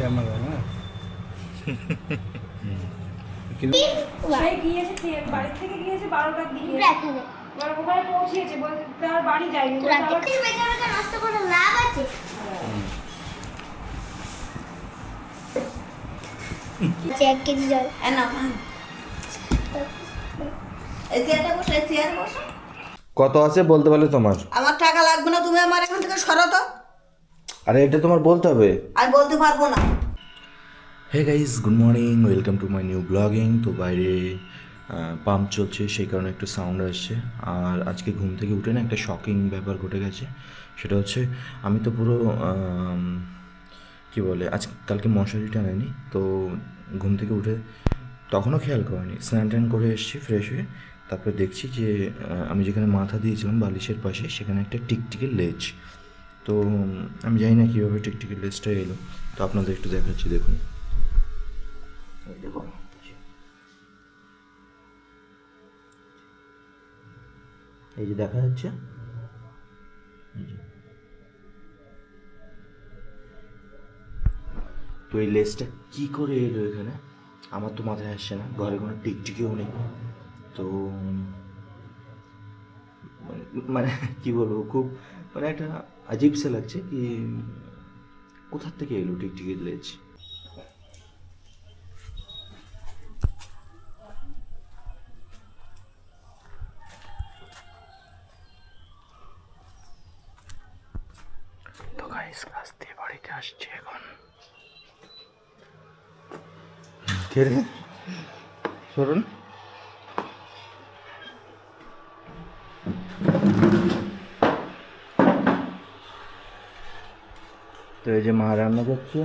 Camera না সে গিয়েছে বাড়ি থেকে গিয়েছে 12টার দিকে এবার ওখানে পৌঁছেছে বলতে তার বাড়ি যায়নি নষ্ট করে লাভ আছে। এক কেজি জল কত আছে বলতে পারলে তোমার? আমার টাকা লাগবে না, তুমি আমার এখান থেকে সরো তো। আরে এটা তোমার বলতে হবে। আমি বলতে পারবো না। Hey guys, good morning, welcome to my new blogging. তো বাইরে পাম্প চলছে, সেই কারণে একটু সাউন্ড আসছে। আর আজকে ঘুম থেকে উঠে না একটা শকিং ব্যাপার ঘটে গেছে। সেটা হচ্ছে আমি তো পুরো কী বলে কালকে মশারি টানাইনি, তো ঘুম থেকে উঠে তখনও খেয়াল করিনি, স্নান টান করে এসেছি ফ্রেশ হয়ে। তারপরে দেখছি যে আমি যেখানে মাথা দিয়েছিলাম বালিশের পাশে, সেখানে একটা টিকটিকের লেজ। তো আমি জানি না কীভাবে টিকটিকের লেজটা এলো, তো আপনাদের একটু দেখাচ্ছি, দেখুন। এই যে দেখা যাচ্ছে, তো এই লেজটা কি করে এলো এখানে আমার তো মাথায় আসছে না। ঘরে কোনো টিকটিকিও নেই, তো মানে কি বলবো, খুব মানে একটা আজীব সে লাগছে কি কোথার থেকে এলো টিকটিকির লেজ। তো গাইস, ক্লাস দিয়ে বাড়িতে আসছে এখন। কে রে? সরুন। তো এই যে মা রান্না করছে,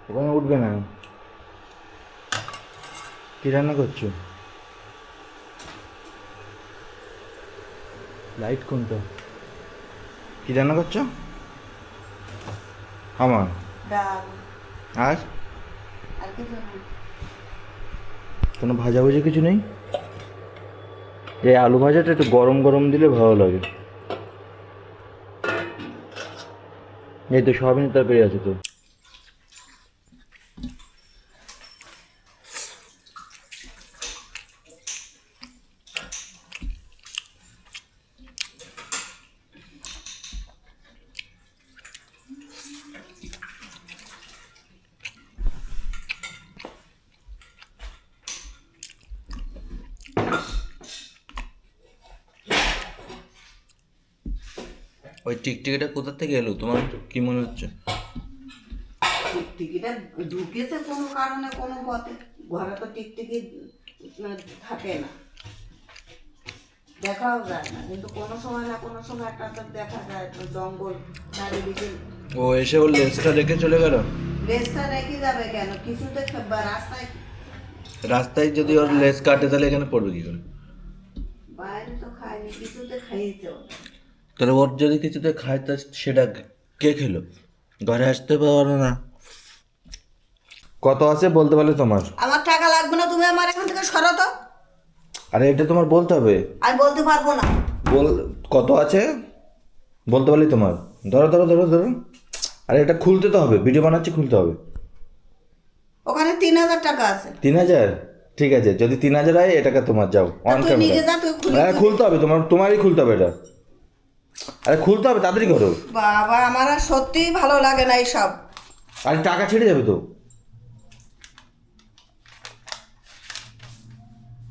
ওখানে উঠবে না। কি রান্না করছো? লাইট কোনটা? কি রান্না করছো? আমার ডাল আর আর কিছু না। কোনো ভাজাভুজি কিছু নেই? এই আলু ভাজাটা একটু গরম গরম দিলে ভালো লাগে। এই তো সয়াবিনের তরকারি আছে তো। ওই টিকটিকিটা কোথা থেকে এলো তোমার কি মনে হচ্ছে? টিকটিকিটা ঢুকেছে কোনো কারণে কোনো পথে। ঘরে তো টিকটিকি থাকে না, দেখাও যায় না, কিন্তু কোনো সময় না কোনো সময় একটা তো দেখা যায়। তো জঙ্গল চারিদিকে ও এসে ওর লেজটা রেখে চলে গেল। লেজটা রেখে যাবে কেন? কিছুতে রাস্তায় রাস্তায় যদি ওর লেজ কাটে তাহলে এখানে পড়বে কি করে? বাইরে তো খায়নি, কিছুতে খাইয়েছে ও। তাহলে ওর যদি কিছুতে খায় তা সেটা কে খেলো? ঘরে আসতে পারো না। কত আছে বলতে পারলে তোমার? আমার টাকা লাগবে না, তুমি আমার এখান থেকে সরো তো। আরে এটা তোমার বলতে হবে। আমি বলতে পারবো না। বল কত আছে বলতে পারলি তোমার? ধরো ধরো ধরো ধরো। আরে এটা খুলতে তো হবে, ভিডিও বানাচ্ছি, খুলতে হবে। ওখানে 3,000 টাকা আছে। 3,000? ঠিক আছে, যদি 3,000 হয় এটাকে তোমার, যাও অন তুই নিজে ক্যামেরা। যা, তুই খুলে আরে খুলতে হবে, তোমারই খুলতে হবে এটা। আরে খুলতে হবে, তাড়াতাড়ি করো। বাবা, আমার আর সত্যিই ভালো লাগে না এইসব। আরে টাকা ছেড়ে যাবে তো।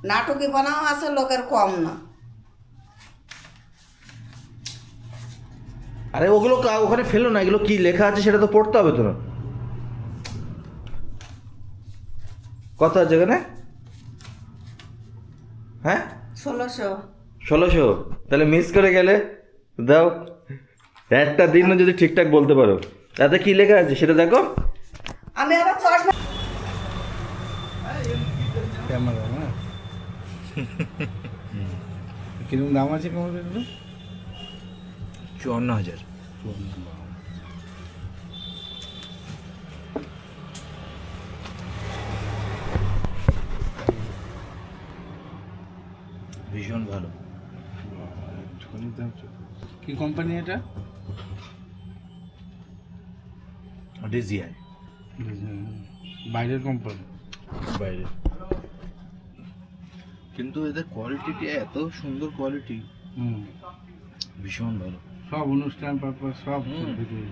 নাটকি বানাও আছে লোকের কম না। আরে ওগুলো ওখানে ফেলো না, এগুলো কি লেখা আছে সেটা তো পড়তে হবে তো। কত আছে এখানে? হ্যাঁ 1600। 1600? তাহলে মিস করে গেলে দাও, একটা দিনও যদি ঠিকঠাক বলতে পারো। তাতে কি লেখা আছে সেটা দেখো। আমি আবার চশমা ক্যামেরা না কিরকম দাম আছে ক্যামেরাগুলো? 54,000। ভীষণ ভালো। কি কোম্পানি এটা? ডিজিআই বাইরের কোম্পানি। বাইরে, কিন্তু এদের কোয়ালিটিটি এত সুন্দর কোয়ালিটি, ভীষণ ভালো। সব অনুষ্ঠান পারপাস সব ভিডিও,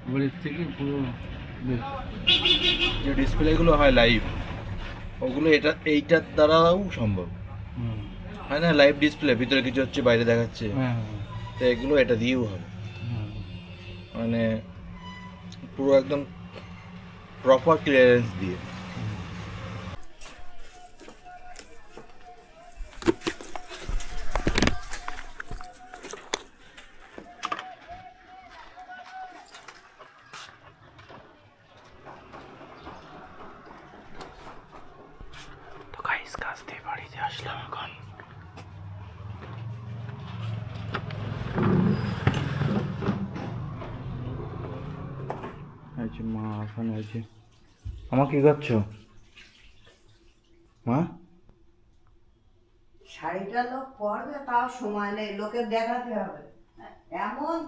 এবার এর থেকে পুরো বেশ। যে ডিসপ্লেগুলো হয় লাইভ, ওগুলো এইটার দ্বারাও সম্ভব হয় না। লাইভ ডিসপ্লে, ভিতরে কিছু হচ্ছে বাইরে দেখাচ্ছে, হ্যাঁ তো এগুলো এটা দিয়েও হবে, মানে পুরো একদম প্রপার ক্লিয়ারেন্স দিয়ে। তো গাইস, কাজ দিয়ে বাড়িতে আসলাম এখন। আছে মা ওখানে আছে। আমার কি করছো মা? শাড়িটা লোক পরবে, তাও সময় নেই, লোকের দেখাতে হবে এমন।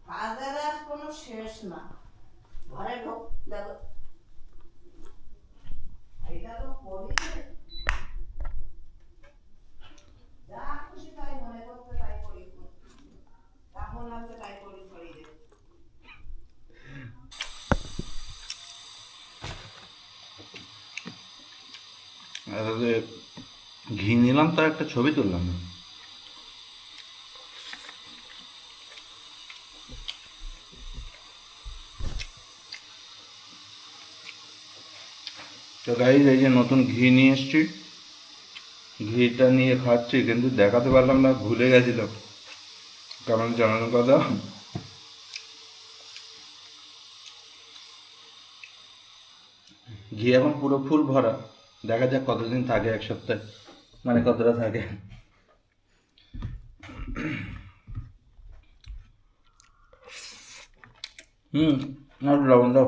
কাজের আর কোনো শেষ না। ঘরে ঢোক দেখো, এটা লোক পরিছে, যা খুশি তাই মনে করতে তাই করি, কেমন আছে তাই করি করি দে। ঘি নিলাম, তার একটা ছবি তুললাম। তো গাইজ, এই যে নতুন ঘি নিয়ে এসছি, ঘিটা নিয়ে খাচ্ছি, কিন্তু দেখাতে পারলাম না, ভুলে গেছিলাম। কারণ জানানোর কথা, ঘি এখন পুরো ফুল ভরা, দেখা যাক কতদিন থাকে, এক সপ্তাহ মানে কতটা থাকে। আর লবণ দাও।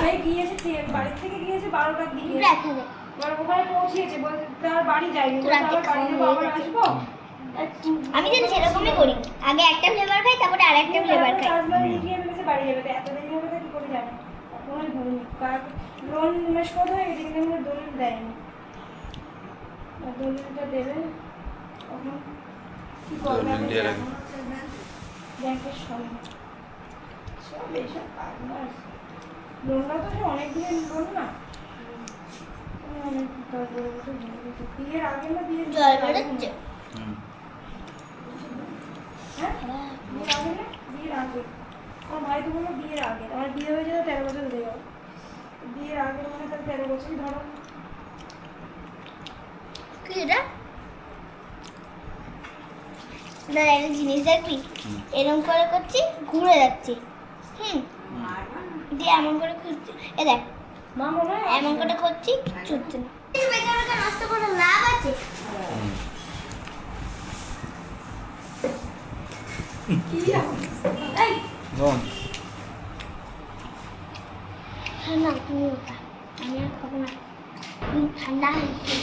সে গিয়েছে বাড়ি থেকে গিয়েছে 12টার দিকে, দেখাবে এবার ওখানে পৌঁছিয়েছে, বলছে তার বাড়ি যায়নি, বলছে রাতে আবার বাড়ি যাবো, আবার আসবো। আমি জানি সেরকমই করি, আগে একটা ফ্লেভার খাই তারপরে আর একটা ফ্লেভার খাই। তারপরে গিয়ে ভেবেছে বাড়ি যাবে, তো এত দেরি হবে তো কি করে জানে, এখনোই ধরিনি। কার লোন মেশ কত হয়ে গেছে, কিন্তু আমাদের দলিল দেয়নি, আর দলিলটা দেবে তখন কি করবে, দলিল দিয়ে রাখি। ব্যাংকের সঙ্গে সব এইসব কাজ না। লোনটা তো সে অনেক দিনের লোন না, অনেক 10-12 বছর হয়ে গেছে। বিয়ের আগে না বিয়ের জল বেরোচ্ছে। হ্যাঁ বিয়ের আগে না, বিয়ের আগে। আমার ভাই তো বললো বিয়ের আগে, আমার বিয়ে হয়ে যাবে 13 বছর হয়ে যাবে, বিয়ের আগে মানে তার 13 বছরই ধরো। কি এটা? না, একটা জিনিস দেখবি, এরকম করে করছি, ঘুরে যাচ্ছি, দিয়ে এমন করে খুঁজছি, এ দেখ মা মনে হয় এমন করে করছি, ছুটছে না। বেকার বেকার নষ্ট করে লাভ আছে? কি এই হ্যাঁ না, তুমি ওটা, আমি আর খাবো না, ঠান্ডা হয়েছে।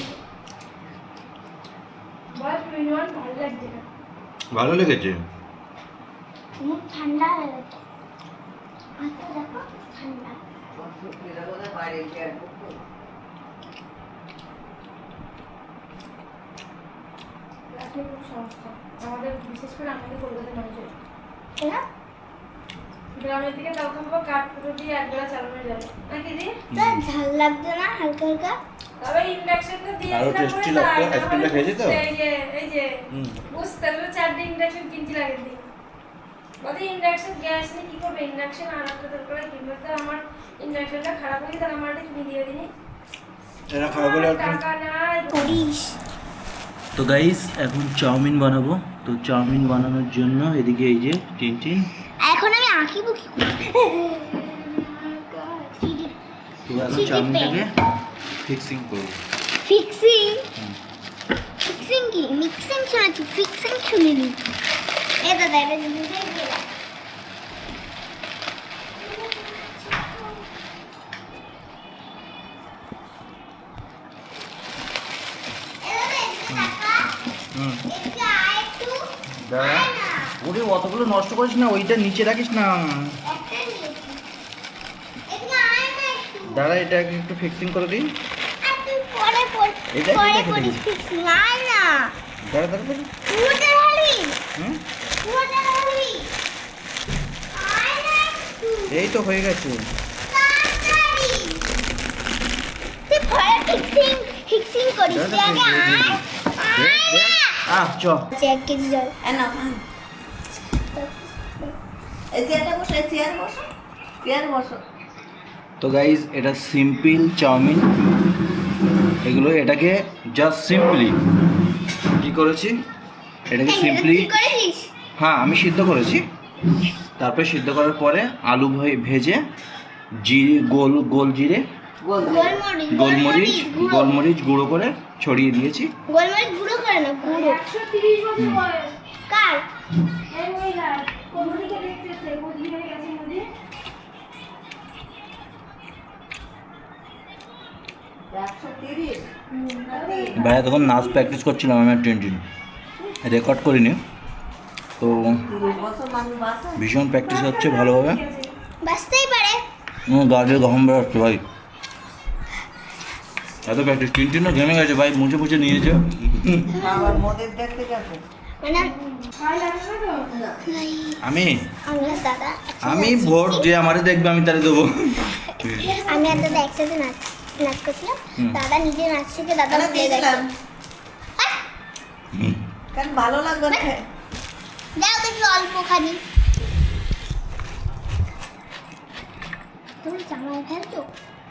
বল তুই নয়, ভালো লাগছে না। ভালো লেগেছে। মুখ ঠান্ডা হয়ে গেছে, আচ্ছা দেখো ঠান্ডা। বাইরে এখন খুব সমস্যা আমাদের, বিশেষ করে আমাদের কলকাতার মানুষের। কেন? গ্রামের দিকে তখন কাঠ কুটো দিয়ে একবেলা চালানো যাবে নাকি দি, তা ঝাল লাগছে না হালকা হালকা? তবে ইন্ডাকশনটা দিয়ে আরো tasty লাগতো, আইসক্রিমটা খেয়েছি তো? এই যে বুঝতে পারবে, 4টে ইন্ডাকশন কিনছি লাগের দিন। বলতে ইন্ডাকশন গ্যাস নিয়ে কি করবে, ইন্ডাকশন আর একটা দরকার কিনবে, তো আমার ইন্ডাকশনটা খারাপ হয়ে গেছে, আমার একটা কিনে দিয়ে দিনি। এরা খাওয়া বলে টাকা নাই। করিস তো গাইস, এখন চাউমিন বানাবো। তো চাউমিন বানানোর জন্য এদিকে এই যে টিনটিন, এখন আমি আঁকিব কি করে? তো এখন চাউমিনটাকে ফিক্সিং করবো। ফিক্সিং ফিক্সিং কি মিক্সিং শোনাচ্ছি, ফিক্সিং শুনিনি। এ দাদা এটা দুটোই দিয়ে দাও। দাঁড়া, ওরে অতগুলো নষ্ট করিস না, ওইটা নিচে রাখিস না। দাঁড়া, এটা একটু ফিক্সিং করে দিই। এটা কি রেখে দিবি? দাঁড়া দাঁড়া দাঁড়া। হুম, এই তো হয়ে গেছে। চ 1 কেজি জল। এই চেয়ারটা বসো, এই চেয়ার বসো, চেয়ার বসো। তো গাইজ, এটা সিম্পল চাউমিন। এগুলো এটাকে জাস্ট সিম্পলি কি করেছি, এটাকে সিম্পলি, হ্যাঁ আমি সিদ্ধ করেছি। তারপরে সিদ্ধ করার পরে আলু ভেজে গোল জিরে, গোলমরিচ গুঁড়ো করে ছড়িয়ে দিয়েছি। গোলমরিচ গুঁড়ো করে না, গুঁড়ো। 130 বছর বয়স। কার? এই মহিলা কোমরিকে দেখতেছে, বুঝি হয়ে গেছে মুদি। 130 ভাইয়া তখন নাচ প্র্যাকটিস করছিলাম আমি টেন্টিন, রেকর্ড করিনি তো। 30 বছর মানুষ বাঁচে। ভীষণ প্র্যাকটিস হচ্ছে ভালোভাবে। বাঁচতেই পারে। গাছের গহম বেরোচ্ছে ভাই, এত প্র্যাকটিস। টিনটিনও ঘেমে গেছে ভাই, মুছে মুছে নিয়েছে। আবার মোদের দেখতে গেছে। মানে ভাই লাগবে না তো? আমি আমরা দাদা আমি ভোট যে আমারে দেখবে আমি তারে দেবো। আমি আর দাদা একসাথে নাচ করছিলাম। দাদা নিজে নাচ শিখে দাদা তাহলে প্লে দেখলাম। হুম। কেন ভালো লাগবে না? দাও দেখি অল্প খানি। তুমি জামাই ফেলতো?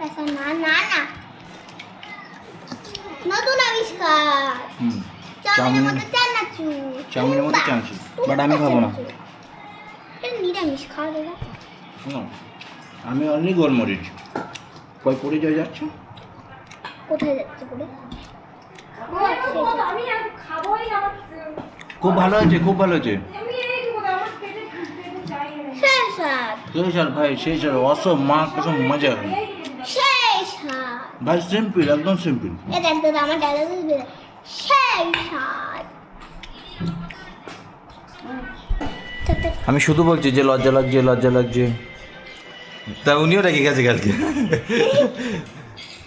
আচ্ছা না না না, নতুন আবিষ্কার। হুম। চাউমিনের মধ্যে চানাচুর। চাউমিনের মধ্যে চানাচুর, বাট আমি খাবো না। এটা নিরামিষ খাওয়া দাদা। না, আমি অনলি গোলমরিচ। কই পড়ে যাচ্ছে? কোথায় যাচ্ছে করে? আমি আর খাবোই না, আমার খুব ভালো হয়েছে, খুব ভালো হয়েছে। আমি এইটুকু আমার পেটে চাই না। সেই স্বাদ, সেই স্যার ভাই, সেই স্যার অসম মা কসম মজা সেই স্বাদ। ভাই, সিম্পল, একদম সিম্পল। এ দেখ দাদা আমার ডায়লগ দিবে, সেই স্বাদ। আমি শুধু বলছি যে লজ্জা লাগছে, লজ্জা লাগছে। তা উনিও রেখে গেছে কালকে।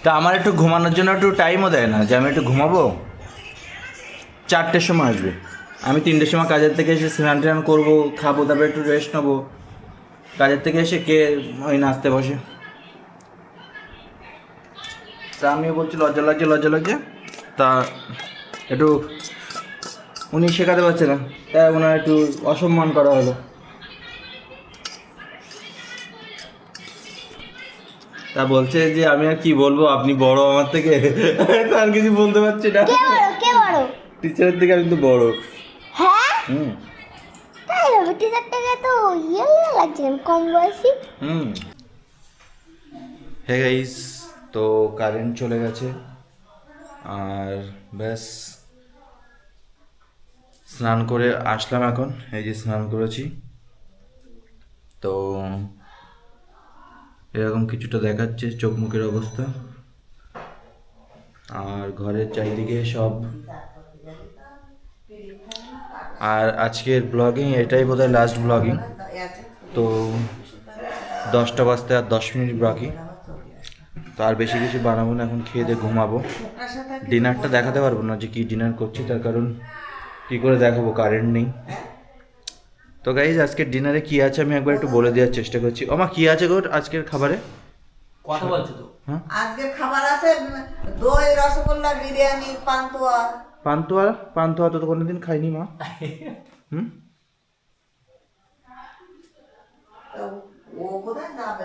তা আমার একটু ঘুমানোর জন্য একটু টাইমও দেয় না, যে আমি একটু ঘুমাবো। 4টের সময় আসবে, আমি 3টের সময় কাজের থেকে এসে স্নান টান করবো, খাবো, তারপরে একটু রেস্ট নেবো। কাজের থেকে এসে কে ওই নাচতে বসে। তা আমিও বলছি লজ্জা লাগছে, লজ্জা লাগছে। তা একটু উনি শেখাতে পারছে না, তাই ওনার একটু অসম্মান করা হলো। তা বলছে যে আমি আর কি বলবো, আপনি বড় আমার থেকে। আর কিছু বলতে পারছি না। কে বড়? টিচারের থেকে আমি তো বড়। হ্যাঁ হুম তাই হবে, টিচারটাকে তো ইয়ে লাগছে কম বয়সী। হুম। হে গাইস, তো কারেন্ট চলে গেছে আর ব্যাস স্নান করে আসলাম এখন। এই যে স্নান করেছি, তো এরকম কিছুটা দেখাচ্ছে চোখ মুখের অবস্থা। আর ঘরের চারিদিকে সব। আর আজকের ব্লগিং এটাই বোধহয় লাস্ট ব্লগিং। তো 10টা বাজতে আর 10 মিনিট বাকি। তো আর বেশি কিছু বানাবো না, এখন খেয়ে দিয়ে ঘুমাবো। ডিনারটা দেখাতে পারবো না যে কি ডিনার করছি, তার কারণ কি করে দেখাবো, কারেন্ট নেই। তো গাইজ, আজকের ডিনারে কি আছে আমি একবার একটু বলে দেওয়ার চেষ্টা করছি। ওমা কি আছে গো আজকের খাবারে? কথা বলছো তো? হ্যাঁ, আজকের খাবার আছে দই, রসগোল্লা, বিরিয়ানি, পান্তুয়া। পান্তুয়া তো কোনোদিন খাইনি মা। হুম, ও কোথায় যাবে?